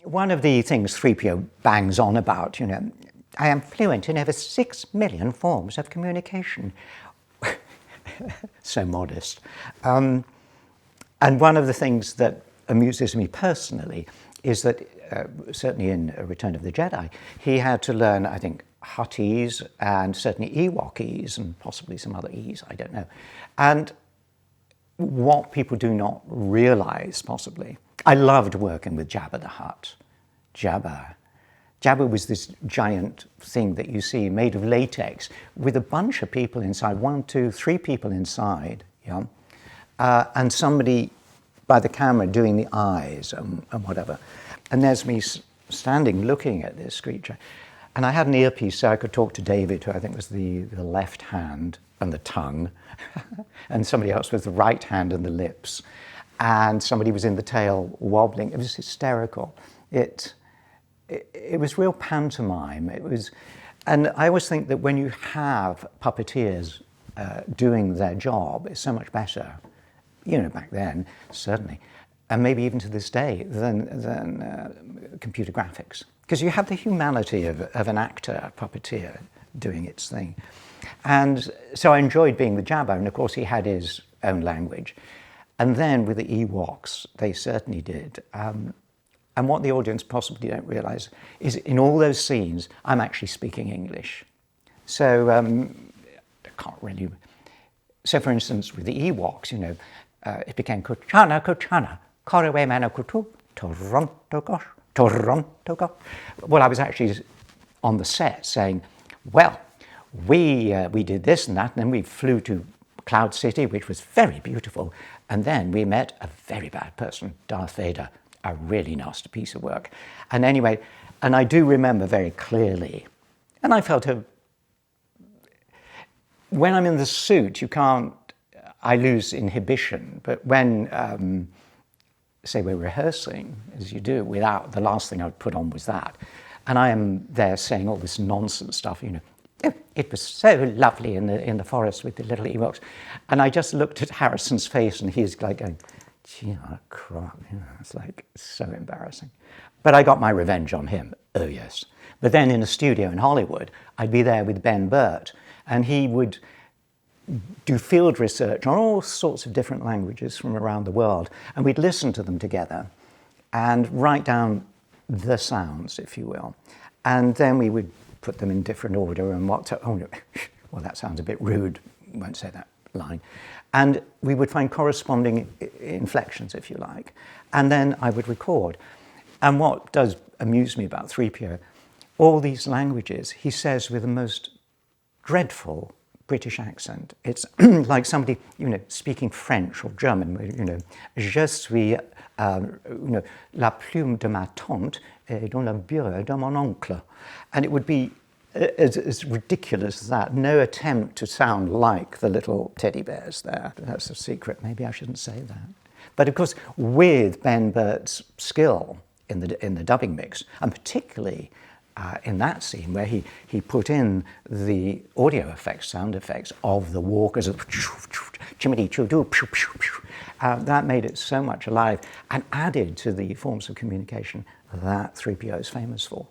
one of the things 3PO bangs on about, I am fluent in over 6 million forms of communication. So modest. And one of the things that amuses me personally is that, certainly in Return of the Jedi, he had to learn, I think, Huttese and certainly Ewokese and possibly some other E's, I don't know. And what people do not realize, possibly, I loved working with Jabba the Hutt. Jabba was this giant thing that you see made of latex with a bunch of people inside, 1, 2, 3 people inside, and somebody by the camera doing the eyes and whatever. And there's me standing looking at this creature. And I had an earpiece so I could talk to David, who I think was the left hand and the tongue, and somebody else was the right hand and the lips, and somebody was in the tail wobbling. It was hysterical. It was real pantomime. And I always think that when you have puppeteers doing their job, it's so much better, back then, certainly, and maybe even to this day, than computer graphics. Because you have the humanity of an actor, a puppeteer, doing its thing. And so I enjoyed being with Jabba, and of course he had his own language. And then with the Ewoks, they certainly did. And what the audience possibly don't realize is in all those scenes, I'm actually speaking English. So I can't really... So for instance, with the Ewoks, it became Kuchana, Kuchana, Korewe Mana Kutu, Toronto Gosh, Toronto Gosh. Well, I was actually on the set saying, well, we did this and that, and then we flew to Cloud City, which was very beautiful, and then we met a very bad person, Darth Vader, a really nasty piece of work. And anyway, and I do remember very clearly, and I felt when I'm in the suit, I lose inhibition, but when, say we're rehearsing, as you do, the last thing I would put on was that, and I am there saying all this nonsense stuff, it was so lovely in the forest with the little Ewoks, and I just looked at Harrison's face, and he's like going, gee, crap, it's like so embarrassing. But I got my revenge on him, oh yes. But then in a studio in Hollywood, I'd be there with Ben Burt, and he would do field research on all sorts of different languages from around the world, and we'd listen to them together and write down the sounds, if you will. And then we would put them in different order and well, that sounds a bit rude, won't say that line. And we would find corresponding inflections, if you like. And then I would record. And what does amuse me about 3PO, all these languages, he says with the most dreadful British accent. It's like somebody, speaking French or German, je suis, la plume de ma tante est dans le bureau de mon oncle. And it would be as ridiculous as that. No attempt to sound like the little teddy bears there. That's a secret. Maybe I shouldn't say that. But of course, with Ben Burt's skill in the dubbing mix, and particularly in that scene where he put in the audio effects, sound effects of the walkers, that made it so much alive and added to the forms of communication that 3PO is famous for.